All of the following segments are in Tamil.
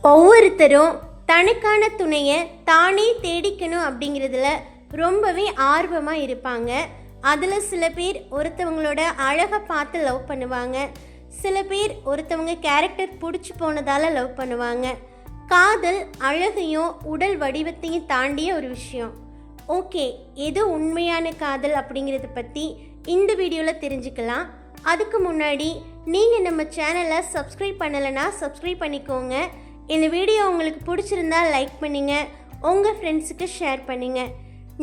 ஒவ்வொருத்தரும் தனக்கான துணையை தானே தேடிக்கணும் அப்படிங்கிறதுல ரொம்பவே ஆர்வமாக இருப்பாங்க. அதில் சில பேர் ஒருத்தவங்களோட அழகை பார்த்து லவ் பண்ணுவாங்க. சில பேர் ஒருத்தவங்க கேரக்டர் பிடிச்சி போனதால் லவ் பண்ணுவாங்க. காதல் அழகையும் உடல் வடிவத்தையும் தாண்டிய ஒரு விஷயம். ஓகே, எது உண்மையான காதல் அப்படிங்கிறத பற்றி இந்த வீடியோவில் தெரிஞ்சுக்கலாம். அதுக்கு முன்னாடி நீங்கள் நம்ம சேனலை சப்ஸ்கிரைப் பண்ணலைன்னா சப்ஸ்கிரைப் பண்ணிக்கோங்க. இந்த வீடியோ உங்களுக்கு பிடிச்சிருந்தா லைக் பண்ணுங்க, உங்கள் ஃப்ரெண்ட்ஸுக்கு ஷேர் பண்ணுங்க.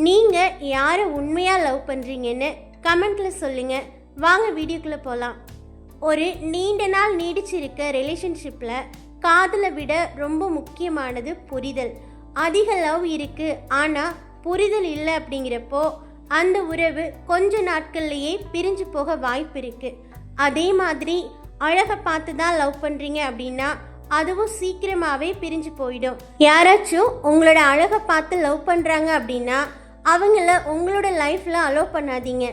நீங்கள் யாரை உண்மையாக லவ் பண்ணுறீங்கன்னு கமெண்ட்டில் சொல்லுங்கள். வாங்க வீடியோக்குள்ளே போகலாம். ஒரு நீண்ட நாள் நீடிச்சிருக்க ரிலேஷன்ஷிப்பில் காதலை விட ரொம்ப முக்கியமானது புரிதல். அதிக லவ் இருக்குது, ஆனால் புரிதல் இல்லை அப்படிங்கிறப்போ அந்த உறவு கொஞ்ச நாட்கள்லேயே பிரிஞ்சு போக வாய்ப்பு இருக்குது. அதே மாதிரி அழகை பார்த்து தான் லவ் பண்ணுறீங்க அப்படின்னா அதுவும் சீக்கிரமாகவே பிரிஞ்சு போயிடும். யாராச்சும் உங்களோட அழகை பார்த்து லவ் பண்ணுறாங்க அப்படின்னா அவங்கள உங்களோட லைஃப்பில் அலோவ் பண்ணாதீங்க.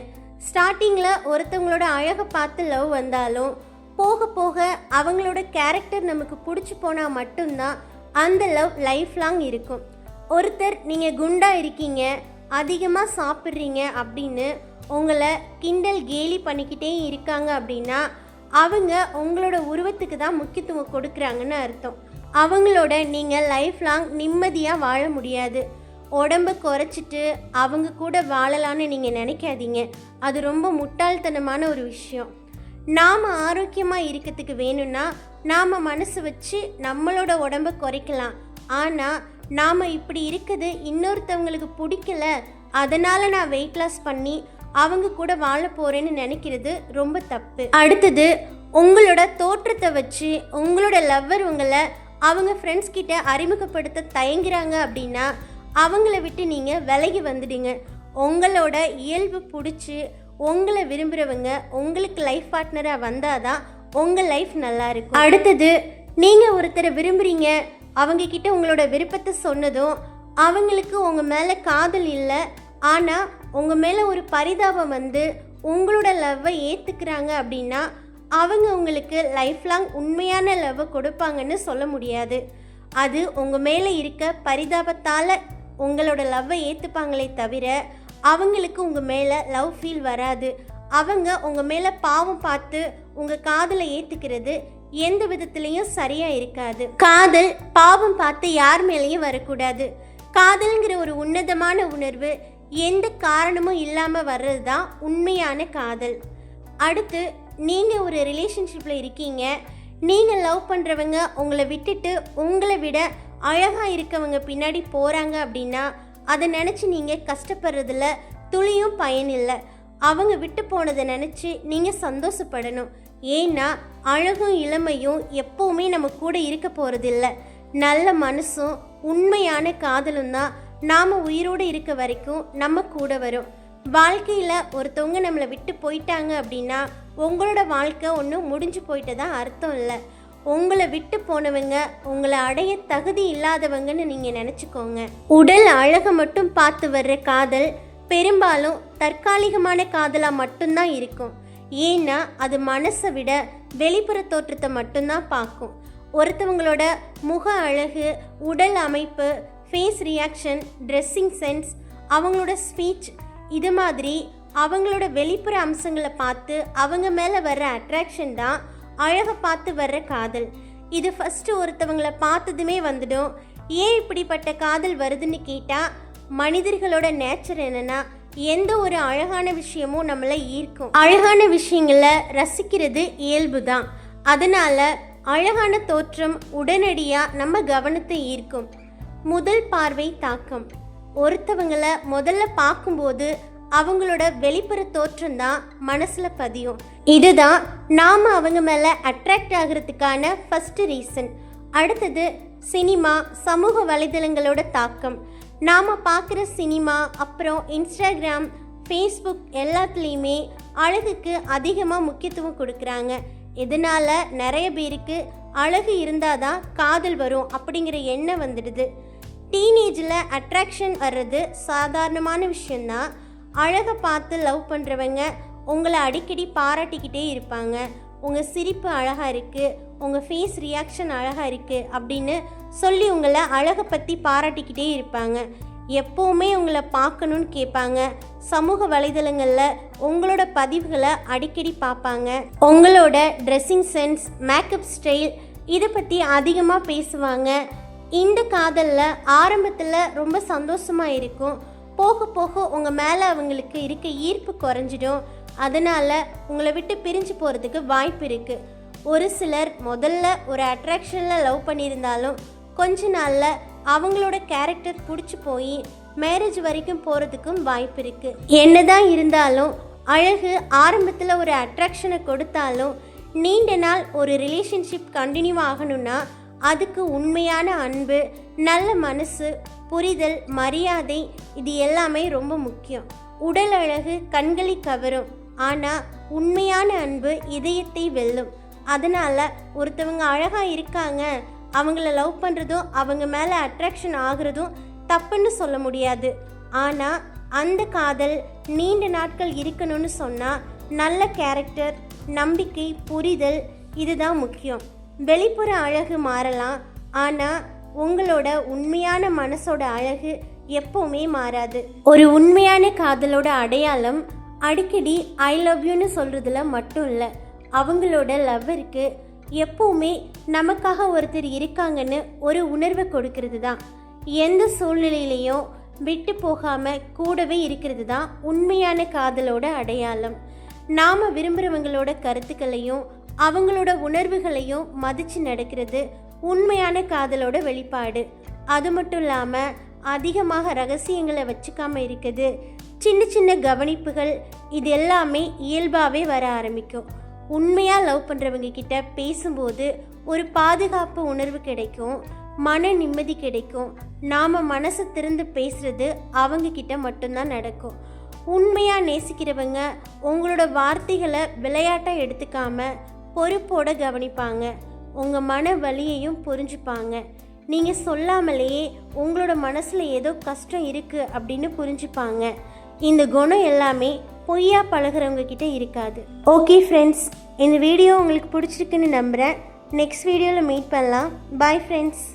ஸ்டார்டிங்கில் ஒருத்தவங்களோட அழகை பார்த்து லவ் வந்தாலும் போக போக அவங்களோட கேரக்டர் நமக்கு பிடிச்சி போனால் மட்டும்தான் அந்த லவ் லைஃப் லாங் இருக்கும். ஒருத்தர் நீங்கள் குண்டாக இருக்கீங்க, அதிகமாக சாப்பிட்றீங்க அப்படின்னு உங்களை கிண்டல் கேலி பண்ணிக்கிட்டே இருக்காங்க அப்படின்னா அவங்க உங்களோட உருவத்துக்கு தான் முக்கியத்துவம் கொடுக்குறாங்கன்னு அர்த்தம். அவங்களோட நீங்கள் லைஃப் லாங் நிம்மதியாக வாழ முடியாது. உடம்பை குறைச்சிட்டு அவங்க கூட வாழலான்னு நீங்கள் நினைக்காதீங்க. அது ரொம்ப முட்டாள்தனமான ஒரு விஷயம். நாம் ஆரோக்கியமாக இருக்கிறதுக்கு வேணும்னா நாம் மனசு வச்சு நம்மளோட உடம்பை குறைக்கலாம். ஆனால் நாம் இப்படி இருக்குது இன்னொருத்தவங்களுக்கு பிடிக்கல, அதனால் நான் வெயிட் லாஸ் பண்ணி அவங்க கூட வாழ போகிறேன்னு நினைக்கிறது ரொம்ப தப்பு. அடுத்தது, உங்களோட தோற்றத்தை வச்சு உங்களோட லவ்வர் உங்களை அவங்க ஃப்ரெண்ட்ஸ் கிட்ட அறிமுகப்படுத்த தயங்குறாங்க அப்படின்னா அவங்கள விட்டு நீங்கள் விலகி வந்துடுங்க. உங்களோட இயல்பு பிடிச்சி உங்களை விரும்புகிறவங்க உங்களுக்கு லைஃப் பார்ட்னராக வந்தால் தான் உங்கள் லைஃப் நல்லா இருக்கும். அடுத்தது, நீங்கள் ஒருத்தரை விரும்புகிறீங்க, அவங்கக்கிட்ட உங்களோட விருப்பத்தை சொன்னதும் அவங்களுக்கு உங்கள் மேலே காதல் இல்லை, ஆனால் உங்கள் மேலே ஒரு பரிதாபம் வந்து உங்களோட லவ்வை ஏற்றுக்கிறாங்க அப்படின்னா அவங்க உங்களுக்கு லைஃப் லாங் உண்மையான லவ்வை கொடுப்பாங்கன்னு சொல்ல முடியாது. அது உங்கள் மேலே இருக்க பரிதாபத்தால் உங்களோட லவ்வை ஏற்றுப்பாங்களே தவிர அவங்களுக்கு உங்கள் மேலே லவ் ஃபீல் வராது. அவங்க உங்கள் மேலே பாவம் பார்த்து உங்கள் காதலை ஏற்றுக்கிறது எந்த விதத்துலேயும் சரியாக இருக்காது. காதல் பாவம் பார்த்து யார் மேலேயும் வரக்கூடாது. காதல்ங்கிற ஒரு உன்னதமான உணர்வு எந்த காரணமும் இல்லாமல் வர்றது தான் உண்மையான காதல். அடுத்து, நீங்கள் ஒரு ரிலேஷன்ஷிப்பில் இருக்கீங்க, நீங்கள் லவ் பண்ணுறவங்க உங்களை விட்டுட்டு உங்களை விட அழகாக இருக்கவங்க பின்னாடி போகிறாங்க அப்படின்னா அதை நினச்சி நீங்கள் கஷ்டப்படுறதுல துளியும் பயனில்லை. அவங்க விட்டு போனதை நினச்சி நீங்கள் சந்தோஷப்படணும். ஏன்னா அழகும் இளமையும் எப்போவுமே நம்ம கூட இருக்க போகிறதில்ல. நல்ல மனசும் உண்மையான காதலும் தான் நாம் உயிரோடு இருக்க வரைக்கும் நம்ம கூட வரும். வாழ்க்கையில் ஒருத்தவங்க நம்மளை விட்டு போயிட்டாங்க அப்படின்னா உங்களோட வாழ்க்கை ஒன்றும் முடிஞ்சு போயிட்டதா அர்த்தம் இல்லை. உங்களை விட்டு போனவங்க உங்களை அடைய தகுதி இல்லாதவங்கன்னு நீங்கள் நினச்சிக்கோங்க. உடல் அழகை மட்டும் பார்த்து வர்ற காதல் பெரும்பாலும் தற்காலிகமான காதலாக மட்டும்தான் இருக்கும். ஏன்னா அது மனசை விட வெளிப்புற தோற்றத்தை மட்டும்தான் பார்க்கும். ஒருத்தவங்களோட முக அழகு, உடல் அமைப்பு, ஃபேஸ் ரியாக்ஷன், ட்ரெஸ்ஸிங் சென்ஸ், அவங்களோட ஸ்பீச், இது மாதிரி அவங்களோட வெளிப்புற அம்சங்களை பார்த்து அவங்க மேலே வர்ற அட்ராக்ஷன் தான் அழகை பார்த்து வர்ற காதல். இது ஃபஸ்ட்டு ஒருத்தவங்களை பார்த்ததுமே வந்துடும். ஏன் இப்படிப்பட்ட காதல் வருதுன்னு கேட்டால் மனிதர்களோட நேச்சர் என்னென்னா எந்த ஒரு அழகான விஷயமும் நம்மளை ஈர்க்கும். அழகான விஷயங்களை ரசிக்கிறது இயல்பு தான். அதனால் அழகான தோற்றம் உடனடியாக நம்ம கவனத்தை ஈர்க்கும். முதல் பார்வை தாக்கம். ஒருத்தவங்களை முதல்ல பார்க்கும்போது அவங்களோட வெளிப்புற தோற்றம் தான் மனசில் பதியும். இதுதான் நாம் அவங்க மேலே அட்ராக்ட் ஆகிறதுக்கான ஃபஸ்ட்டு ரீசன். அடுத்தது, சினிமா, சமூக வலைதளங்களோட தாக்கம். நாம் பார்க்குற சினிமா, அப்புறம் இன்ஸ்டாகிராம், ஃபேஸ்புக் எல்லாத்துலேயுமே அழகுக்கு அதிகமாக முக்கியத்துவம் கொடுக்குறாங்க. இதனால் நிறைய பேருக்கு அழகு இருந்தால் தான் காதல் வரும் அப்படிங்கிற எண்ணம் வந்துடுது. டீனேஜில் அட்ராக்ஷன் வர்றது சாதாரணமான விஷயந்தான். அழகை பார்த்து லவ் பண்ணுறவங்க உங்களை அடிக்கடி பாராட்டிக்கிட்டே இருப்பாங்க. உங்கள் சிரிப்பு அழகாக இருக்குது, உங்கள் ஃபேஸ் ரியாக்ஷன் அழகாக இருக்குது அப்படின்னு சொல்லி உங்களை அழகை பற்றி பாராட்டிக்கிட்டே இருப்பாங்க. எப்போவுமே உங்களை பார்க்கணுன்னு கேட்பாங்க. சமூக வலைதளங்களில் உங்களோட பதிவுகளை அடிக்கடி பார்ப்பாங்க. உங்களோட ட்ரெஸ்ஸிங் சென்ஸ், மேக்கப் ஸ்டைல் இதை பற்றி அதிகமாக பேசுவாங்க. இந்த காதலில் ஆரம்பத்தில் ரொம்ப சந்தோஷமாக இருக்கும். போக போக உங்கள் மேலே அவங்களுக்கு இருக்க ஈர்ப்பு குறைஞ்சிடும். அதனால் உங்களை விட்டு பிரிஞ்சு போகிறதுக்கு வாய்ப்பு இருக்குது. ஒரு சிலர் முதல்ல ஒரு அட்ராக்ஷனில் லவ் பண்ணியிருந்தாலும் கொஞ்ச நாளில் அவங்களோட கேரக்டர் பிடிச்சி போய் மேரேஜ் வரைக்கும் போகிறதுக்கும் வாய்ப்பு இருக்குது. என்னதான் இருந்தாலும் அழகு ஆரம்பத்தில் ஒரு அட்ராக்ஷனை கொடுத்தாலும் நீண்ட நாள் ஒரு ரிலேஷன்ஷிப் கண்டினியூ ஆகணும்னா அதுக்கு உண்மையான அன்பு, நல்ல மனசு, புரிதல், மரியாதை இது எல்லாமே ரொம்ப முக்கியம். உடல் அழகு கண்களை கவரும், ஆனால் உண்மையான அன்பு இதயத்தை வெல்லும். அதனால் ஒருத்தவங்க அழகாக இருக்காங்க, அவங்கள லவ் பண்ணுறதும் அவங்க மேலே அட்ராக்ஷன் ஆகுறதும் தப்புன்னு சொல்ல முடியாது. ஆனால் அந்த காதல் நீண்ட நாட்கள் இருக்கணும்னு சொன்னால் நல்ல கேரக்டர், நம்பிக்கை, புரிதல் இதுதான் முக்கியம். வெளிப்புற அழகு மாறலாம், ஆனால் உங்களோட உண்மையான மனசோட அழகு எப்போவுமே மாறாது. ஒரு உண்மையான காதலோட அடையாளம் அடிக்கடி ஐ லவ் யூன்னு சொல்கிறதுல மட்டும் இல்லை, அவங்களோட லவ்வருக்கு எப்போவுமே நமக்காக ஒருத்தர் இருக்காங்கன்னு ஒரு உணர்வை கொடுக்கறது தான். எந்த சூழ்நிலையிலையும் விட்டு போகாமல் கூடவே இருக்கிறது தான் உண்மையான காதலோட அடையாளம். நாம் விரும்புகிறவங்களோட கருத்துக்களையும் அவங்களோட உணர்வுகளையும் மதித்து நடக்கிறது உண்மையான காதலோட வெளிப்பாடு. அது மட்டும் இல்லாமல் அதிகமாக ரகசியங்களை வச்சுக்காமல் இருக்குது, சின்ன சின்ன கவனிப்புகள் இது எல்லாமே இயல்பாகவே வர ஆரம்பிக்கும். உண்மையாக லவ் பண்ணுறவங்க கிட்ட பேசும்போது ஒரு பாதுகாப்பு உணர்வு கிடைக்கும், மன நிம்மதி கிடைக்கும். நாம் மனசை திறந்து பேசுகிறது அவங்கக்கிட்ட மட்டும்தான் நடக்கும். உண்மையாக நேசிக்கிறவங்க உங்களோட வார்த்தைகளை விளையாட்டாக எடுத்துக்காமல் பொறுப்போடு கவனிப்பாங்க. உங்கள் மன வலியையும் புரிஞ்சுப்பாங்க. நீங்கள் சொல்லாமலேயே உங்களோட மனசில் ஏதோ கஷ்டம் இருக்குது அப்படின்னு புரிஞ்சுப்பாங்க. இந்த குணம் எல்லாமே பொய்யா பழகிறவங்க கிட்ட இருக்காது. ஓகே ஃப்ரெண்ட்ஸ், இந்த வீடியோ உங்களுக்கு பிடிச்சிருக்குன்னு நம்புகிறேன். நெக்ஸ்ட் வீடியோவில் மீட் பண்ணலாம். Bye friends.